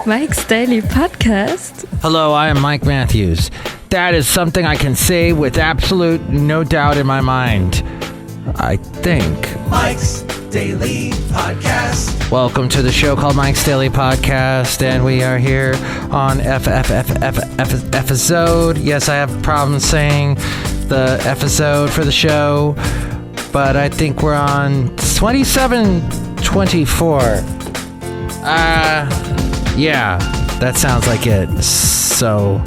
Mike's Daily Podcast. Hello, I am Mike Matthews. That is something I can say with absolute no doubt in my mind. I think. Mike's Daily Podcast. Welcome to the show called Mike's Daily Podcast, and we are here on episode. Yes, I have problems saying the episode for the show, but I think we're on 2724. Yeah, that sounds like it. So,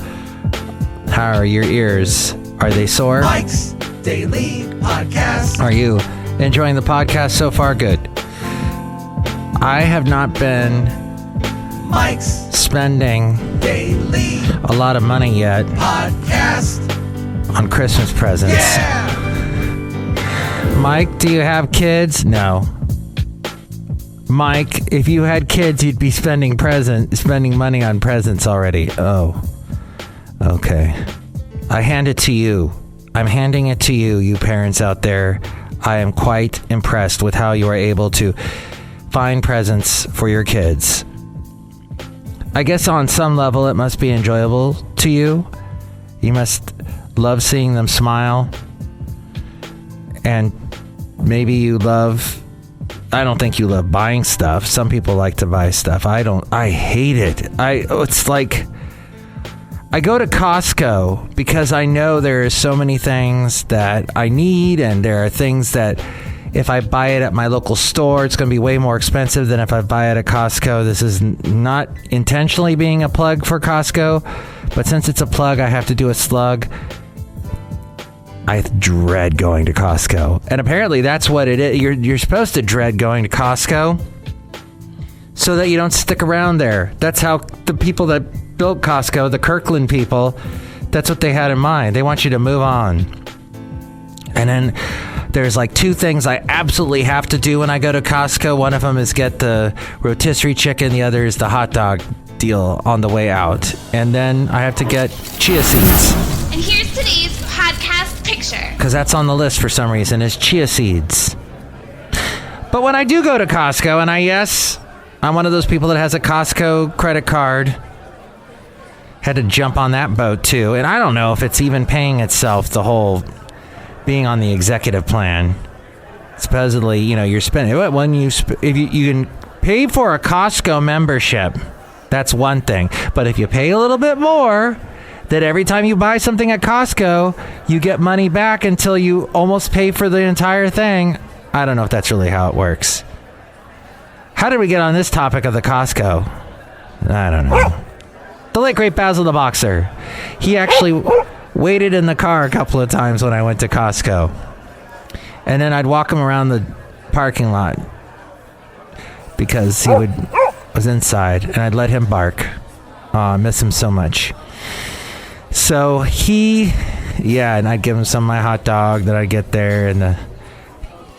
how are your ears? Are they sore? Mike's Daily Podcast. Are you enjoying the podcast so far? Good. I have not been spending a lot of money yet on Christmas presents. Yeah! Mike, do you have kids? No. Mike, if you had kids, you'd be spending money on presents already. Oh. Okay. I hand it to you. I'm handing it to you, you parents out there. I am quite impressed with how you are able to find presents for your kids. I guess on some level it must be enjoyable to you. You must love seeing them smile. And maybe you love... I don't think you love buying stuff. Some people like to buy stuff. I don't. I hate it. It's like... I go to Costco because I know there are so many things that I need, and there are things that if I buy it at my local store, it's going to be way more expensive than if I buy it at Costco. This is not intentionally being a plug for Costco, but since it's a plug, I have to do a slug. I dread going to Costco. And apparently that's what it is. You're supposed to dread going to Costco so that you don't stick around there. That's how the people that built Costco, the Kirkland people, that's what they had in mind. They want you to move on. And then there's like two things I absolutely have to do when I go to Costco. One of them is get the rotisserie chicken. The other is the hot dog deal on the way out. And then I have to get chia seeds. And here's today's podcast picture. Because that's on the list for some reason, is chia seeds. But when I do go to Costco, and I'm one of those people that has a Costco credit card. Had to jump on that boat too. And I don't know if it's even paying itself, the whole being on the executive plan. Supposedly, you're spending... if you can pay for a Costco membership, that's one thing. But if you pay a little bit more... that every time you buy something at Costco, you get money back until you almost pay for the entire thing. I don't know if that's really how it works. How did we get on this topic of the Costco? I don't know. The late great Basil the Boxer. He actually waited in the car a couple of times when I went to Costco. And then I'd walk him around the parking lot because he was inside, and I'd let him bark. Oh, I miss him so much. So and I'd give him some of my hot dog that I'd get there. And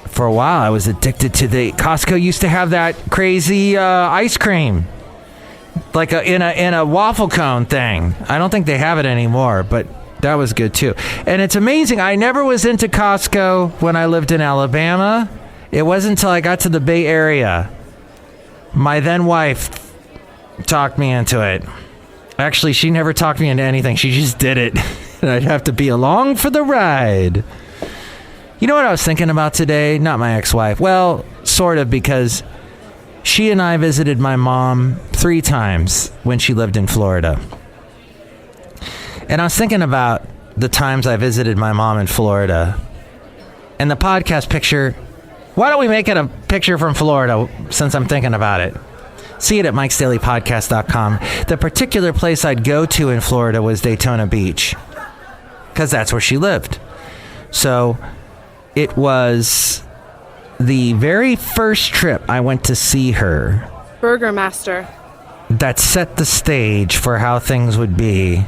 for a while, I was addicted to Costco used to have that crazy ice cream, like in a waffle cone thing. I don't think they have it anymore, but that was good too. And it's amazing. I never was into Costco when I lived in Alabama. It wasn't until I got to the Bay Area. My then wife talked me into it. Actually, she never talked me into anything. She just did it. And I'd have to be along for the ride. You know what I was thinking about today? Not my ex-wife. Well, sort of, because she and I visited my mom 3 times when she lived in Florida. And I was thinking about the times I visited my mom in Florida. And the podcast picture, why don't we make it a picture from Florida since I'm thinking about it? See it at MikesDailyPodcast.com. The particular place I'd go to in Florida was Daytona Beach, because that's where she lived. So it was the very first trip I went to see her. Brewmaster. That set the stage for how things would be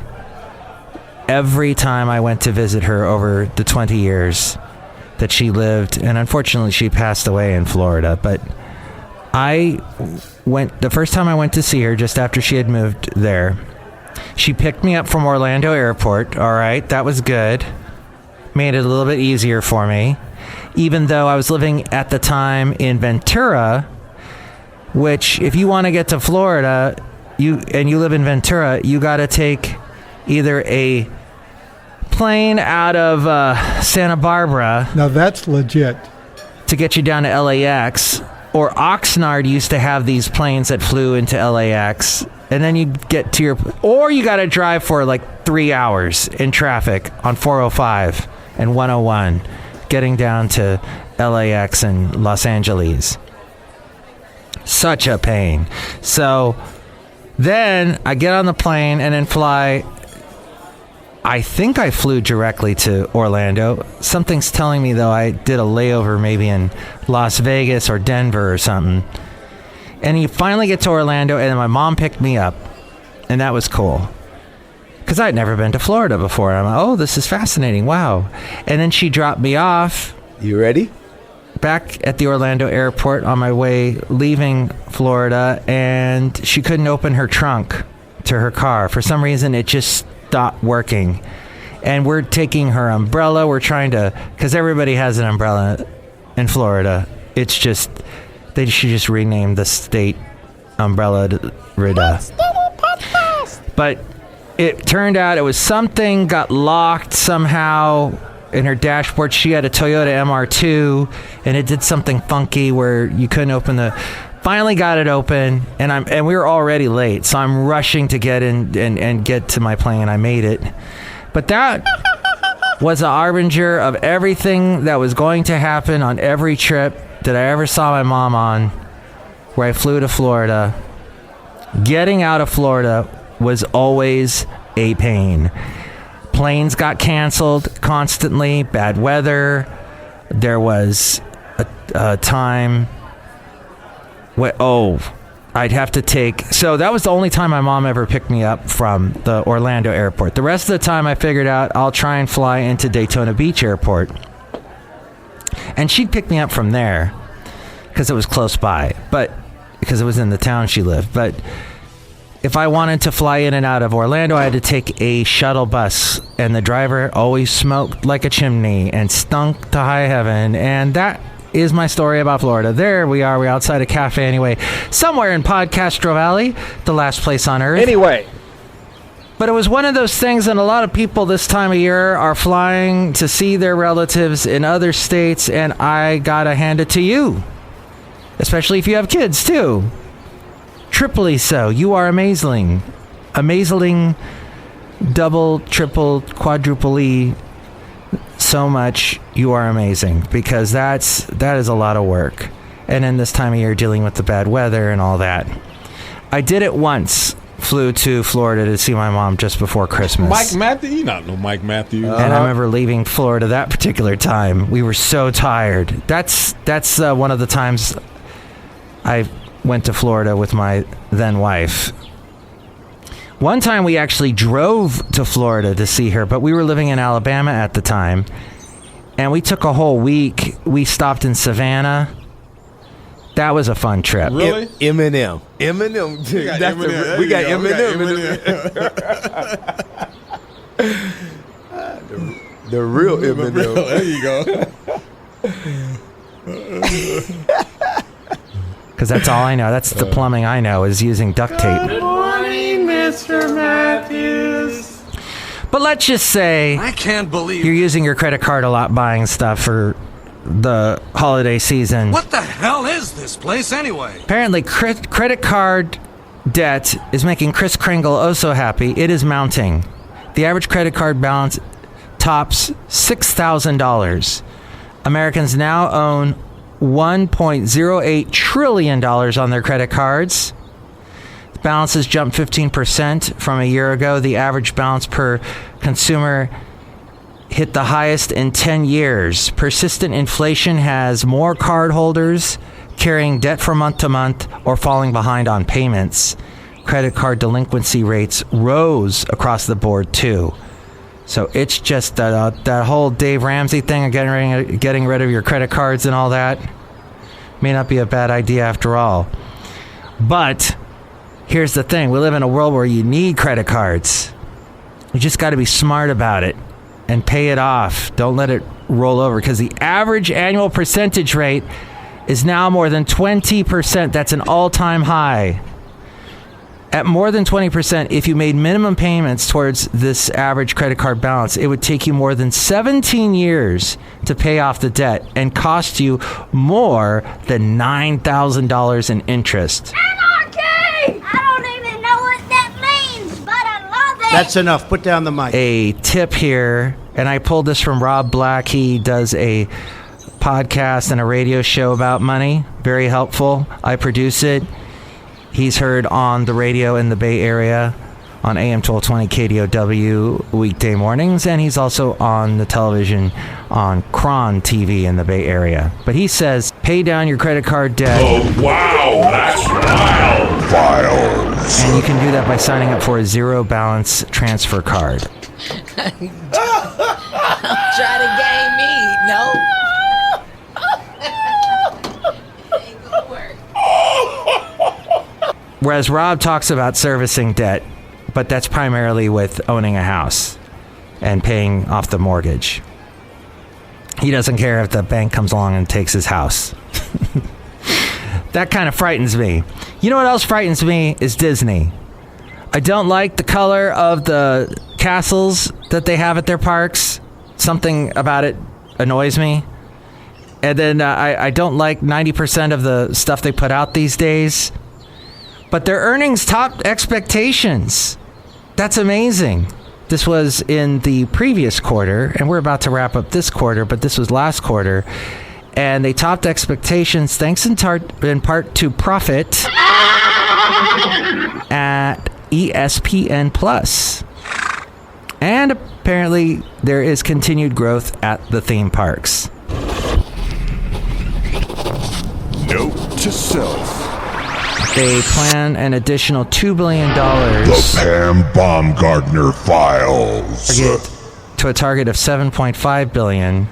every time I went to visit her over the 20 years that she lived. And unfortunately, she passed away in Florida, but the first time I went to see her, just after she had moved there, she picked me up from Orlando Airport. All right, that was good. Made it a little bit easier for me. Even though I was living at the time in Ventura, which if you want to get to Florida, you live in Ventura, you got to take either a plane out of Santa Barbara. Now that's legit. To get you down to LAX, or Oxnard used to have these planes that flew into LAX, and then you get to your, or you got to drive for like 3 hours in traffic on 405 and 101, getting down to LAX and Los Angeles. Such a pain. So then I get on the plane and then fly. I think I flew directly to Orlando. Something's telling me, though, I did a layover maybe in Las Vegas or Denver or something. And you finally get to Orlando, and then my mom picked me up. And that was cool. Because I'd never been to Florida before. And I'm like, oh, this is fascinating. Wow. And then she dropped me off. You ready? Back at the Orlando airport on my way leaving Florida. And she couldn't open her trunk to her car. For some reason, it just stopped working. And we're taking her umbrella. We're trying to, because everybody has an umbrella in Florida. It's just, they should just rename the state umbrella to Rida. But it turned out it was something got locked somehow in her dashboard. She had a Toyota MR2 and it did something funky where you couldn't open the, finally got it open, and we were already late, so I'm rushing to get in and get to my plane. I made it. But that was a harbinger of everything that was going to happen on every trip that I ever saw my mom on, where I flew to Florida. Getting out of Florida was always a pain. Planes got canceled constantly, bad weather. There was a time I'd have to take... So that was the only time my mom ever picked me up from the Orlando airport. The rest of the time I figured out I'll try and fly into Daytona Beach Airport. And she'd pick me up from there because it was close by, but because it was in the town she lived. But if I wanted to fly in and out of Orlando, I had to take a shuttle bus, and the driver always smoked like a chimney and stunk to high heaven. And that is my story about Florida. There we are. We're outside of Café Anyway, somewhere in Podcastro Valley, the last place on earth. Anyway. But it was one of those things, and a lot of people this time of year are flying to see their relatives in other states, and I gotta hand it to you. Especially if you have kids, too. Triply so. You are amazing. Amazing, double, triple, quadruple so much. You are amazing, because that is a lot of work. And in this time of year, dealing with the bad weather and all that. I did it once. Flew to Florida to see my mom just before Christmas. Mike Matthew? You not know Mike Matthew. And I remember leaving Florida that particular time. We were so tired. That's one of the times I went to Florida with my then wife. One time we actually drove to Florida to see her, but we were living in Alabama at the time. And we took a whole week. We stopped in Savannah. That was a fun trip. Really? Eminem. We got Eminem. The real Eminem. There you go. Because that's all I know. That's the plumbing I know, is using duct tape. Good morning, Mr. Matthews. But let's just say I can't believe you're using your credit card a lot buying stuff for the holiday season. What the hell is this place anyway? Apparently, credit card debt is making Kris Kringle oh so happy. It is mounting. The average credit card balance tops $6,000. Americans now own $1.08 trillion on their credit cards. The balances jumped 15% from a year ago. The average balance per consumer hit the highest in 10 years. Persistent inflation has more cardholders carrying debt from month to month or falling behind on payments. Credit card delinquency rates rose across the board too. So it's just that whole Dave Ramsey thing of getting rid of your credit cards and all that may not be a bad idea after all. But here's the thing. We live in a world where you need credit cards. You just got to be smart about it and pay it off. Don't let it roll over, because the average annual percentage rate is now more than 20%. That's an all-time high. At more than 20%, if you made minimum payments towards this average credit card balance, it would take you more than 17 years to pay off the debt and cost you more than $9,000 in interest. Anarchy! I don't even know what that means, but I love it. That's enough. Put down the mic. A tip here, and I pulled this from Rob Black. He does a podcast and a radio show about money. Very helpful. I produce it. He's heard on the radio in the Bay Area on AM 1220 KDOW weekday mornings, and he's also on the television on Kron TV in the Bay Area. But he says, pay down your credit card debt. Oh, wow, that's wild. Files. And you can do that by signing up for a zero balance transfer card. Try to game me. No. Ain't gonna work. Whereas Rob talks about servicing debt, but that's primarily with owning a house and paying off the mortgage. He doesn't care if the bank comes along and takes his house. That kind of frightens me. You know what else frightens me is Disney. I don't like the color of the castles that they have at their parks. Something about it annoys me. And then I don't like 90% of the stuff they put out these days. But their earnings topped expectations. That's amazing. This was in the previous quarter, and we're about to wrap up this quarter, but this was last quarter. And they topped expectations thanks in part to profit at ESPN Plus. And apparently there is continued growth at the theme parks. Note to self. They plan an additional $2 billion. The Pam Baumgartner Files. To a target of $7.5 billion.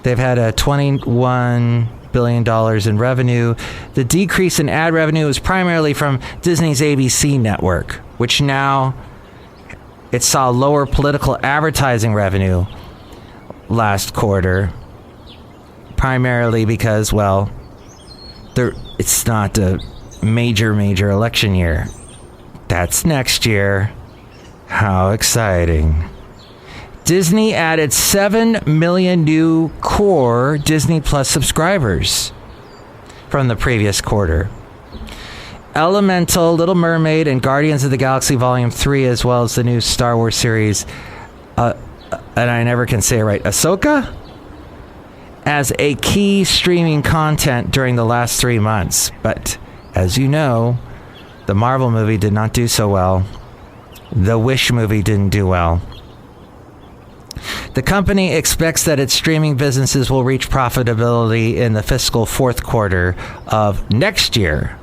They've had a $21 billion in revenue. The decrease in ad revenue is primarily from Disney's ABC network, which now it saw lower political advertising revenue last quarter, primarily because, well, it's not a major election year. That's next year. How exciting. Disney added 7 million new core Disney Plus subscribers from the previous quarter. Elemental, Little Mermaid, and Guardians of the Galaxy Volume 3, as well as the new Star Wars series, and I never can say it right, Ahsoka, as a key streaming content during the last 3 months. But as you know, the Marvel movie did not do so well. The Wish movie didn't do well. The company expects that its streaming businesses will reach profitability in the fiscal fourth quarter of next year.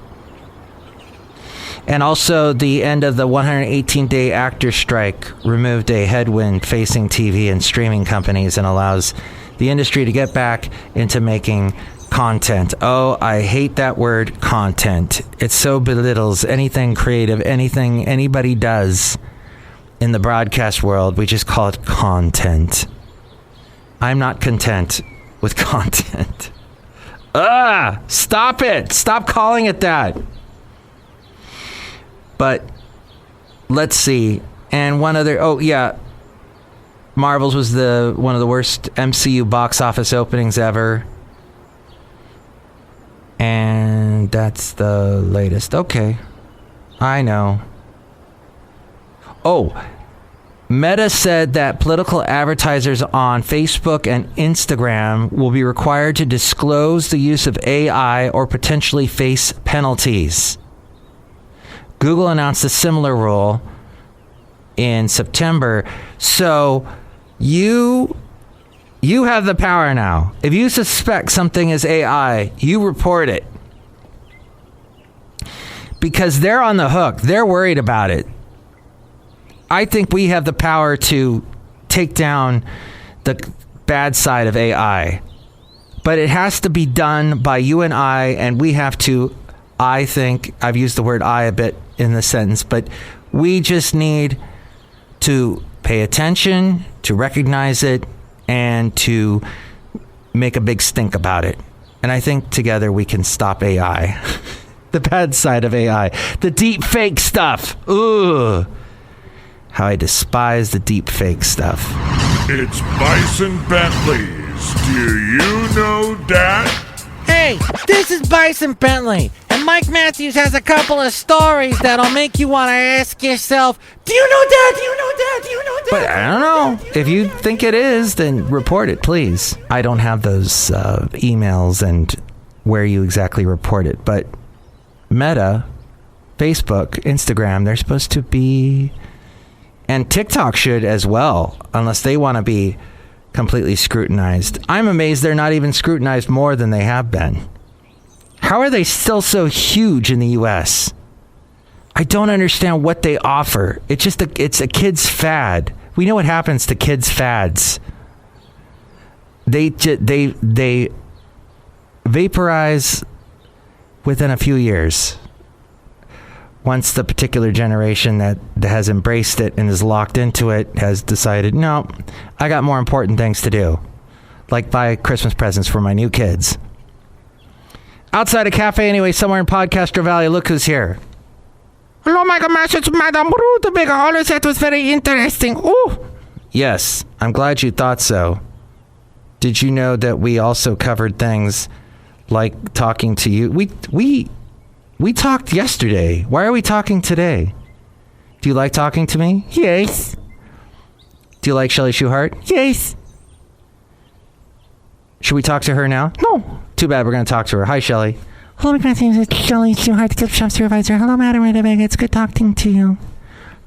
And also, the end of the 118-day actor strike removed a headwind facing TV and streaming companies and allows the industry to get back into making content. Oh, I hate that word, content. It so belittles anything creative, anything anybody does in the broadcast world. We just call it content. I'm not content with content. Stop it. Stop calling it that. But let's see. And one other, Marvel's was one of the worst MCU box office openings ever. And that's the latest. Okay. I know. Oh, Meta said that political advertisers on Facebook and Instagram will be required to disclose the use of AI or potentially face penalties. Google announced a similar rule in September. So you have the power now. If you suspect something is AI, you report it. Because they're on the hook. They're worried about it. I think we have the power to take down the bad side of AI. But it has to be done by you and I, and we have to, I think, I've used the word I a bit in the sentence, but we just need to pay attention, to recognize it, and to make a big stink about it. And I think together we can stop AI. The bad side of AI. The deep fake stuff. Ooh. How I despise the deep fake stuff. It's Bison Bentleys. Do you know that? Hey, this is Bison Bentley, and Mike Matthews has a couple of stories that'll make you want to ask yourself, do you know that? Do you know that? Do you know that? But I don't know. If you think it is, then report it, please. I don't have those emails and where you exactly report it. But Meta, Facebook, Instagram, they're supposed to be... And TikTok should as well, unless they want to be completely scrutinized. I'm amazed they're not even scrutinized more than they have been. How are they still so huge in the U.S.? I don't understand what they offer. It's a kid's fad. We know what happens to kids' fads. They vaporize within a few years. Once the particular generation that has embraced it and is locked into it has decided, no, I got more important things to do. Like buy Christmas presents for my new kids. Outside a Café Anyway, somewhere in Podcaster Valley, look who's here. Hello, my gosh, it's Madame Rutabaga. All I said was very interesting. Ooh. Yes, I'm glad you thought so. Did you know that we also covered things like talking to you? We talked yesterday. Why are we talking today? Do you like talking to me? Yes. Do you like Chely Shoehart? Yes. Should we talk to her now? No. Too bad, we're going to talk to her. Hi, Chely. Hello, my name is Chely Shoehart, gift shop supervisor. Hello, Madam Rutabaga. It's good talking to you.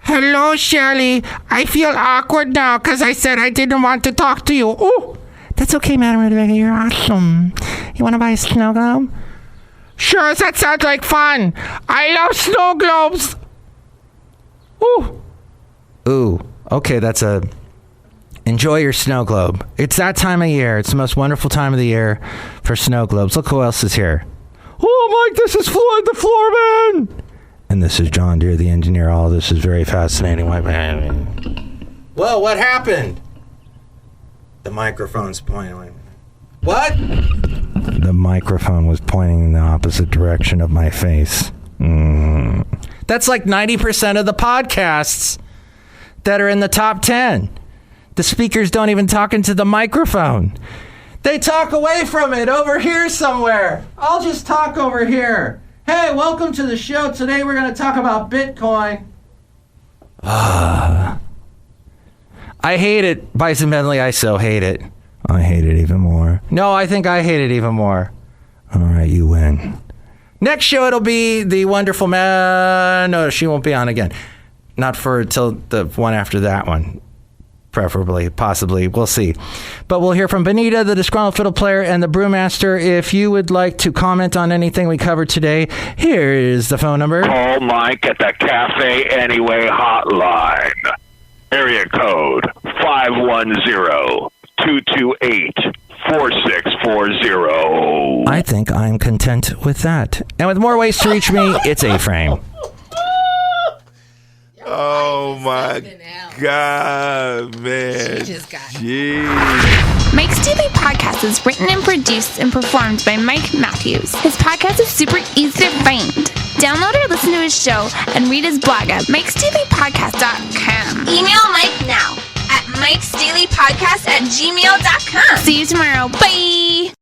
Hello, Chely. I feel awkward now because I said I didn't want to talk to you. Ooh. That's okay, Madam Rutabaga. You're awesome. You want to buy a snow globe? Sure, that sounds like fun. I love snow globes. Ooh. Ooh. Okay, that's a... Enjoy your snow globe. It's that time of year. It's the most wonderful time of the year for snow globes. Look who else is here. Oh, Mike, this is Floyd the Floorman. And this is John Deere, the engineer. Oh, this is very fascinating. Well, what happened? The microphone's pointing. What? The microphone was pointing in the opposite direction of my face. That's like 90% of the podcasts that are in the top 10. The speakers don't even talk into the microphone. They talk away from it over here somewhere. I'll just talk over here. Hey, welcome to the show. Today we're going to talk about Bitcoin. I hate it, Bison Bentley. I so hate it. I hate it even more. No, I think I hate it even more. All right, you win. Next show, it'll be the wonderful No, she won't be on again. Not for till the one after that one. Preferably, possibly. We'll see. But we'll hear from Benita, the Disgruntled Fiddle Player, and the Brewmaster. If you would like to comment on anything we covered today, here is the phone number. Call Mike at the Café Anyway hotline. Area code 510-228-4640. I think I'm content with that. And with more ways to reach me, it's A-Frame. Oh my God, man. She just got it. Jeez. Mike's Daily Podcast is written and produced and performed by Mike Matthews. His podcast is super easy to find. Download or listen to his show and read his blog at MikesDailyPodcast.com. Email Mike now at MikesDailyPodcast@gmail.com. See you tomorrow. Bye!